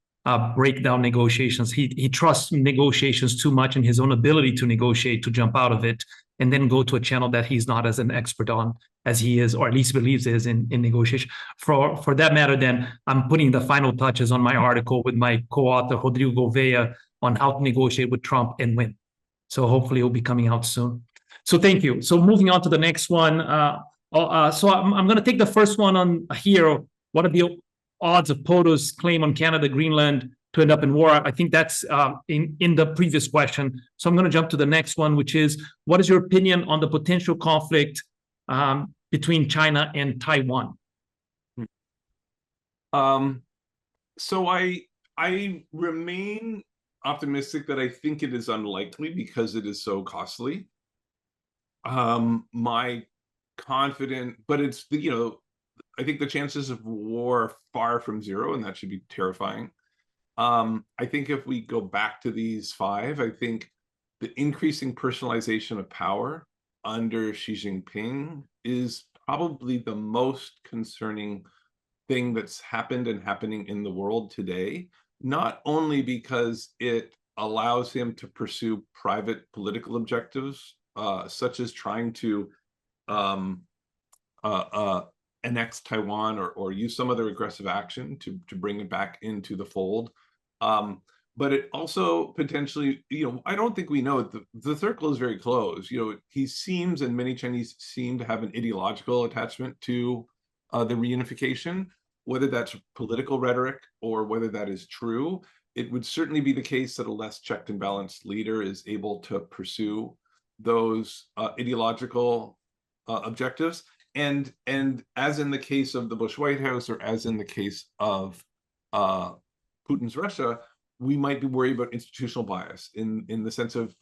break down negotiations. He trusts negotiations too much in his own ability to negotiate, to jump out of it and then go to a channel that he's not as an expert on as he is, or at least believes is in negotiation. For that matter, then I'm putting the final touches on my article with my co-author, Rodrigo Gouveia, on how to negotiate with Trump and win. So hopefully it'll be coming out soon. So thank you. So moving on to the next one. So I'm going to take the first one on here. What are the odds of POTUS claim on Canada, Greenland to end up in war? I think that's in the previous question. So I'm going to jump to the next one, which is, what is your opinion on the potential conflict between China and Taiwan? So I remain optimistic that I think it is unlikely because it is so costly. My confident, but it's, I think the chances of war are far from zero, and that should be terrifying. I think if we go back to these five, I think the increasing personalization of power under Xi Jinping is probably the most concerning thing that's happened and happening in the world today, not only because it allows him to pursue private political objectives, such as trying to annex Taiwan or use some other aggressive action to bring it back into the fold. But it also potentially, I don't think we know, the circle is very close. He seems, and many Chinese seem to have an ideological attachment to the reunification, whether that's political rhetoric or whether that is true. It would certainly be the case that a less checked and balanced leader is able to pursue those ideological objectives. And as in the case of the Bush White House, or as in the case of Putin's Russia, we might be worried about institutional bias in the sense of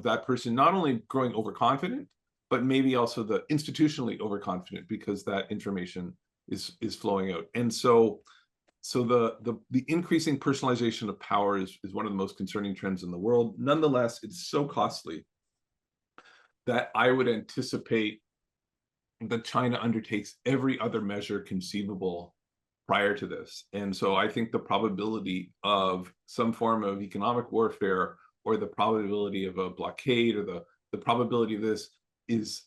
that person not only growing overconfident, but maybe also the institutionally overconfident, because that information is flowing out. And so the increasing personalization of power is one of the most concerning trends in the world. Nonetheless, it's so costly that I would anticipate that China undertakes every other measure conceivable prior to this. And so I think the probability of some form of economic warfare, or the probability of a blockade, or the probability of this is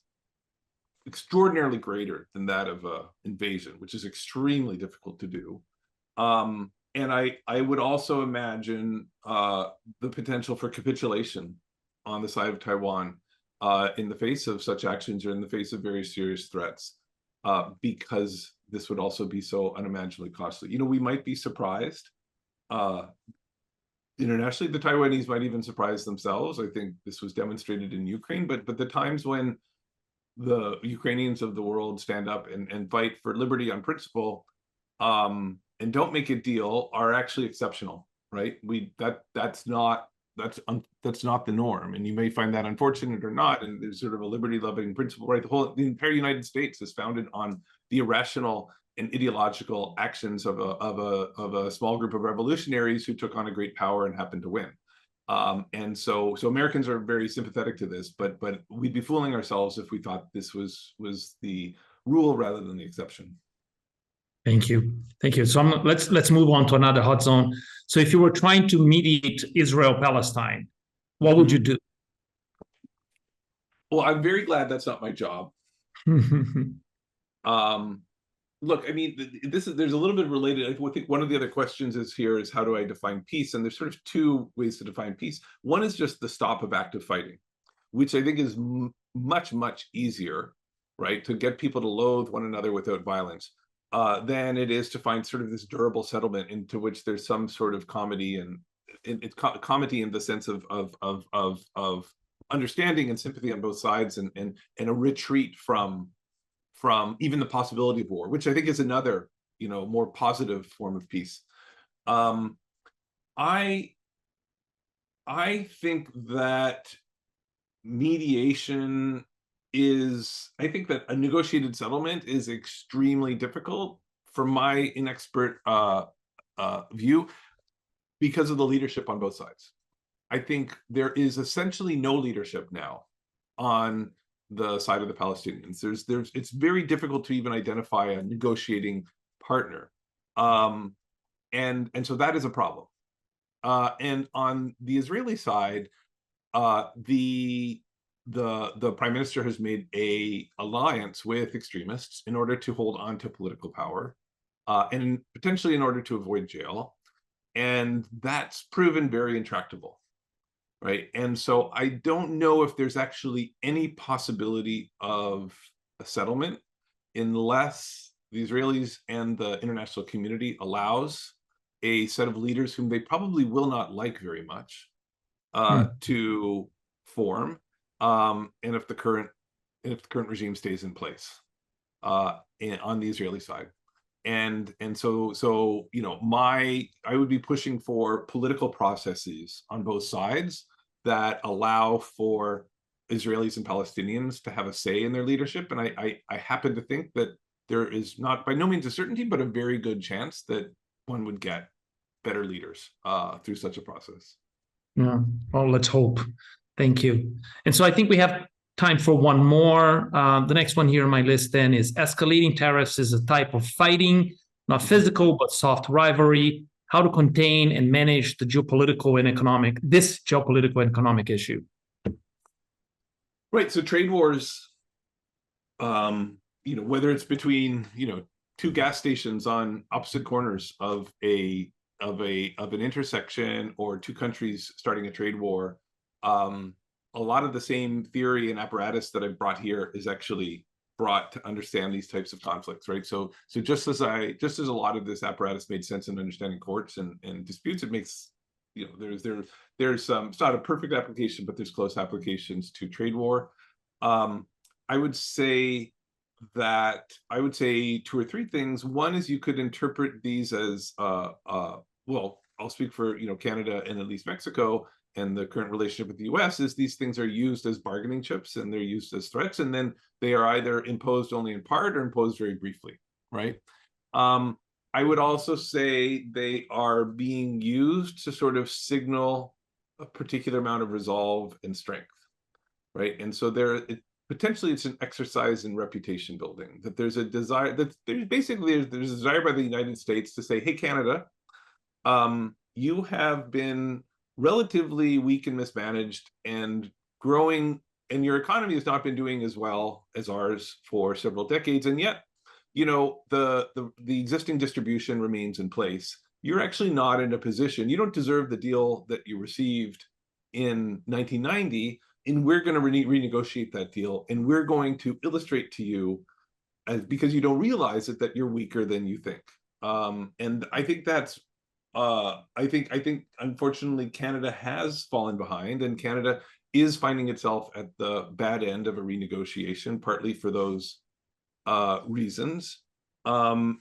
extraordinarily greater than that of an invasion, which is extremely difficult to do. And I would also imagine the potential for capitulation on the side of Taiwan in the face of such actions, or in the face of very serious threats, because this would also be so unimaginably costly. We might be surprised internationally. The Taiwanese might even surprise themselves. I think this was demonstrated in Ukraine, but the times when the Ukrainians of the world stand up and fight for liberty on principle, and don't make a deal, are actually exceptional, right? That's not the norm, and you may find that unfortunate or not. And there's sort of a liberty-loving principle, right? The entire United States is founded on the irrational and ideological actions of a small group of revolutionaries who took on a great power and happened to win. And so Americans are very sympathetic to this, but we'd be fooling ourselves if we thought this was the rule rather than the exception. Thank you. So let's move on to another hot zone. So if you were trying to mediate Israel-Palestine, what would you do? Well, I'm very glad that's not my job. Look, I mean, there's a little bit related. I think one of the other questions is how do I define peace? And there's sort of two ways to define peace. One is just the stop of active fighting, which I think is much, much easier, right, to get people to loathe one another without violence, than it is to find sort of this durable settlement into which there's some sort of comedy, and it's comedy in the sense of understanding and sympathy on both sides, and a retreat from even the possibility of war, which I think is another, more positive form of peace. I think that mediation I think that a negotiated settlement is extremely difficult from my inexpert view, because of the leadership on both sides. I think there is essentially no leadership now on the side of the Palestinians. It's very difficult to even identify a negotiating partner, and so that is a problem. And on the Israeli side, the prime minister has made a alliance with extremists in order to hold on to political power, and potentially in order to avoid jail, and that's proven very intractable. Right. And so I don't know if there's actually any possibility of a settlement unless the Israelis and the international community allows a set of leaders whom they probably will not like very much to form, and if the current regime stays in place on the Israeli side. And so I would be pushing for political processes on both sides that allow for Israelis and Palestinians to have a say in their leadership. And I happen to think that there is not, by no means a certainty, but a very good chance that one would get better leaders through such a process. Yeah, well, let's hope. Thank you. And so I think we have time for one more. The next one here on my list then is escalating tariffs is a type of fighting, not physical, but soft rivalry. How to contain and manage this geopolitical and economic issue. Right. So trade wars, whether it's between, two gas stations on opposite corners of an intersection, or two countries starting a trade war, a lot of the same theory and apparatus that I've brought here is actually brought to understand these types of conflicts, right? So just as a lot of this apparatus made sense in understanding courts and disputes, it makes, there's it's not a perfect application, but there's close applications to trade war. I would say two or three things. One is you could interpret these as well, I'll speak for Canada and at least Mexico, and the current relationship with the US is these things are used as bargaining chips, and they're used as threats, and then they are either imposed only in part or imposed very briefly, right? I would also say they are being used to sort of signal a particular amount of resolve and strength, right? And so potentially it's an exercise in reputation building, that there's a desire, that there's a desire by the United States to say, hey, Canada, you have been relatively weak and mismanaged and growing, and your economy has not been doing as well as ours for several decades, and yet the existing distribution remains in place. You're actually not in a position, you don't deserve the deal that you received in 1990, and we're going to renegotiate that deal, and we're going to illustrate to you, because you don't realize it, that you're weaker than you think. And I think that's I think unfortunately Canada has fallen behind, and Canada is finding itself at the bad end of a renegotiation, partly for those reasons. And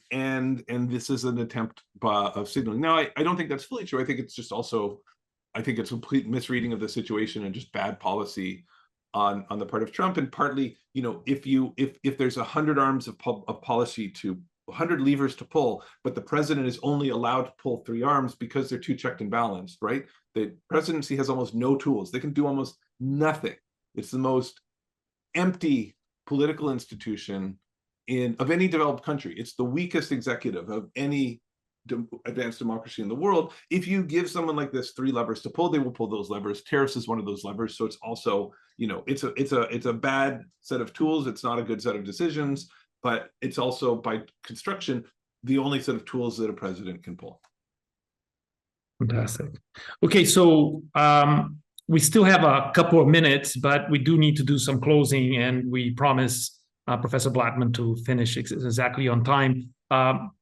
this is an attempt of signaling. Now, I don't think that's fully true. I think it's just also, I think it's a complete misreading of the situation and just bad policy on the part of Trump. And partly, if there's 100 arms of policy, 100 levers to pull, but the president is only allowed to pull 3 arms because they're too checked and balanced, right? The presidency has almost no tools. They can do almost nothing. It's the most empty political institution of any developed country. It's the weakest executive of any advanced democracy in the world. If you give someone like this 3 levers to pull, they will pull those levers. Tariffs is one of those levers. So it's also, it's a bad set of tools. It's not a good set of decisions, but it's also, by construction, the only set of tools that a president can pull. Fantastic. Okay, so we still have a couple of minutes, but we do need to do some closing, and we promise Professor Blattman to finish exactly on time.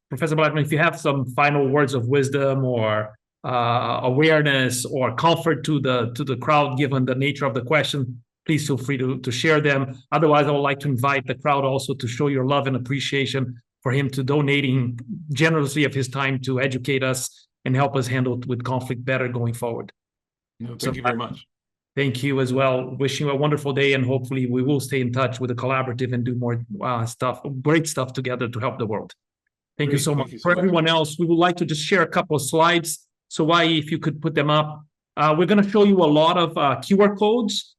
Professor Blattman, if you have some final words of wisdom or awareness or comfort to the crowd, given the nature of the question, please feel free to share them. Otherwise, I would like to invite the crowd also to show your love and appreciation for him to donating generously of his time to educate us and help us handle with conflict better going forward. No, thank you very much. Thank you as well. Wishing you a wonderful day, and hopefully we will stay in touch with the collaborative and do more great stuff together to help the world. Thank you so much. For everyone else, we would like to just share a couple of slides. So if you could put them up. We're going to show you a lot of QR codes,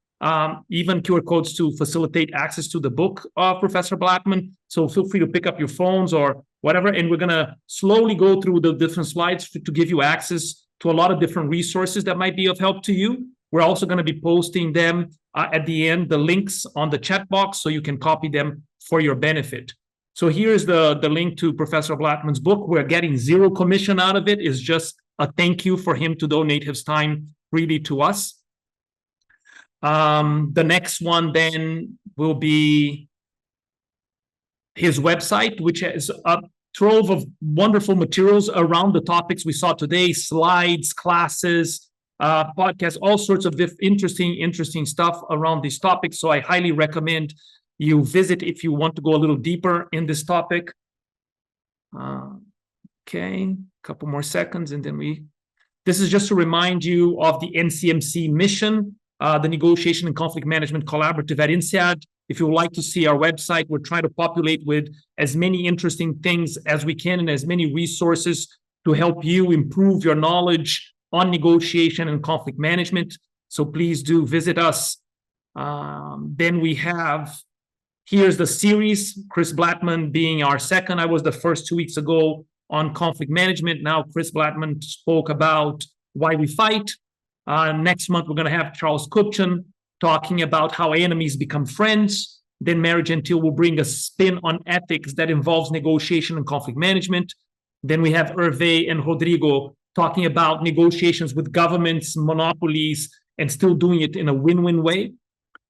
even QR codes to facilitate access to the book of Professor Blattman. So feel free to pick up your phones or whatever. And we're going to slowly go through the different slides to give you access to a lot of different resources that might be of help to you. We're also going to be posting them at the end, the links on the chat box, so you can copy them for your benefit. So here's the link to Professor Blattman's book. We're getting zero commission out of it. It's just a thank you for him to donate his time freely to us. The next one then will be his website, which has a trove of wonderful materials around the topics we saw today, slides, classes, podcasts, all sorts of interesting stuff around these topics. So I highly recommend you visit if you want to go a little deeper in this topic. Okay, a couple more seconds and then this is just to remind you of the NCMC mission, the Negotiation and Conflict Management Collaborative at INSEAD. If you would like to see our website, we're trying to populate with as many interesting things as we can and as many resources to help you improve your knowledge on negotiation and conflict management. So please do visit us. Then we have, here's the series, Chris Blattman being our second. I was the first 2 weeks ago on conflict management. Now Chris Blattman spoke about why we fight. Next month, we're going to have Charles Kupchan talking about how enemies become friends. Then Marriage Until will bring a spin on ethics that involves negotiation and conflict management. Then we have Hervé and Rodrigo talking about negotiations with governments, monopolies, and still doing it in a win-win way.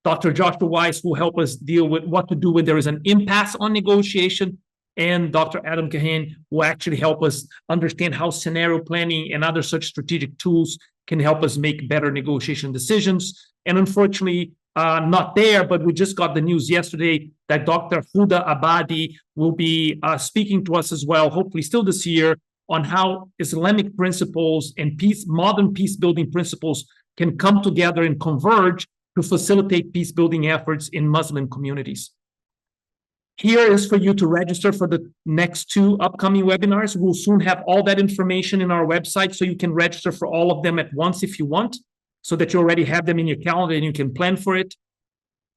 Dr. Joshua Weiss will help us deal with what to do when there is an impasse on negotiation. And Dr. Adam Kahane will actually help us understand how scenario planning and other such strategic tools can help us make better negotiation decisions. And unfortunately, not there, but we just got the news yesterday that Dr. Huda Abadi will be speaking to us as well, hopefully still this year, on how Islamic principles and modern peace-building principles can come together and converge to facilitate peace-building efforts in Muslim communities. Here is for you to register for the next 2 upcoming webinars. We'll soon have all that information in our website, so you can register for all of them at once if you want, so that you already have them in your calendar and you can plan for it.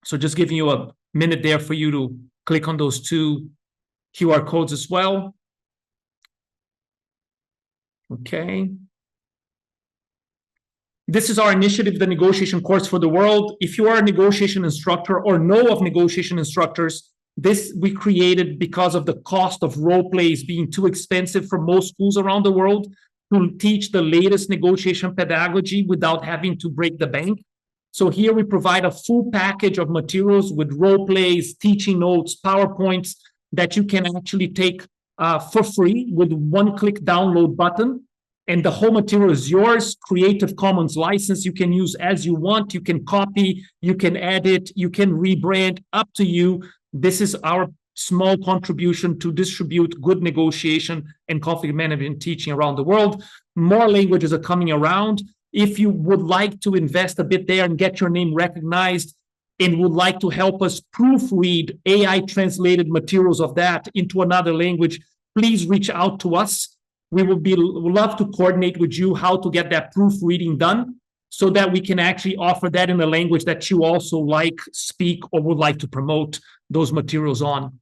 So just giving you a minute there for you to click on those 2 QR codes as well. Okay. This is our initiative, the Negotiation Course for the World. If you are a negotiation instructor or know of negotiation instructors, this we created because of the cost of role plays being too expensive for most schools around the world to teach the latest negotiation pedagogy without having to break the bank. So here we provide a full package of materials with role plays, teaching notes, PowerPoints that you can actually take for free with one-click download button. And the whole material is yours, Creative Commons license. You can use as you want. You can copy, you can edit, you can rebrand, up to you. This is our small contribution to distribute good negotiation and conflict management teaching around the world. More languages are coming around. If you would like to invest a bit there and get your name recognized and would like to help us proofread AI translated materials of that into another language, please reach out to us. We would love to coordinate with you how to get that proofreading done so that we can actually offer that in a language that you also like, speak, or would like to promote those materials on.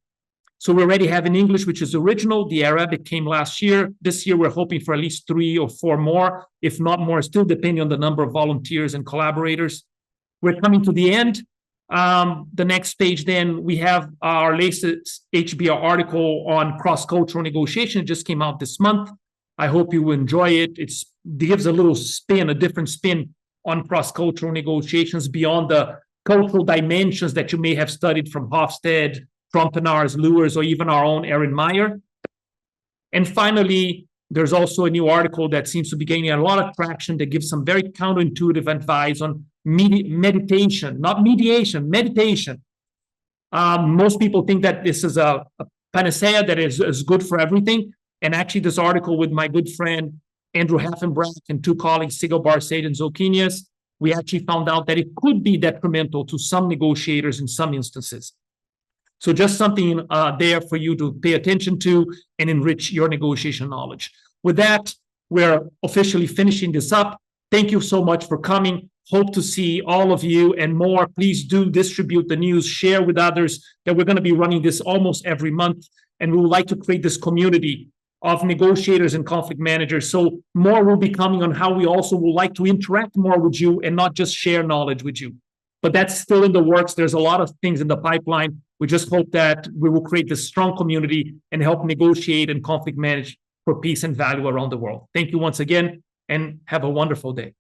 So we already have in English, which is original. The Arabic came last year. This year, we're hoping for at least 3 or 4 more, if not more, still depending on the number of volunteers and collaborators. We're coming to the end. The next page, then, we have our latest HBR article on cross-cultural negotiation. It just came out this month. I hope you enjoy it. It gives a little spin, a different spin on cross-cultural negotiations beyond the cultural dimensions that you may have studied from Hofstede, Trompenaars, Lewis, or even our own Erin Meyer. And finally, There's also a new article that seems to be gaining a lot of traction that gives some very counterintuitive advice on meditation, not mediation, meditation. Most people think that this is a panacea that is good for everything. And actually, this article with my good friend Andrew Heffenbrack and two colleagues, Sigal Barsade and Zolkinias, we actually found out that it could be detrimental to some negotiators in some instances. So just something there for you to pay attention to and enrich your negotiation knowledge. With that, we're officially finishing this up. Thank you so much for coming. Hope to see all of you and more. Please do distribute the news, share with others that we're going to be running this almost every month. And we would like to create this community of negotiators and conflict managers. So more will be coming on how we also would like to interact more with you and not just share knowledge with you. But that's still in the works. There's a lot of things in the pipeline. We just hope that we will create this strong community and help negotiate and conflict manage for peace and value around the world. Thank you once again, and have a wonderful day.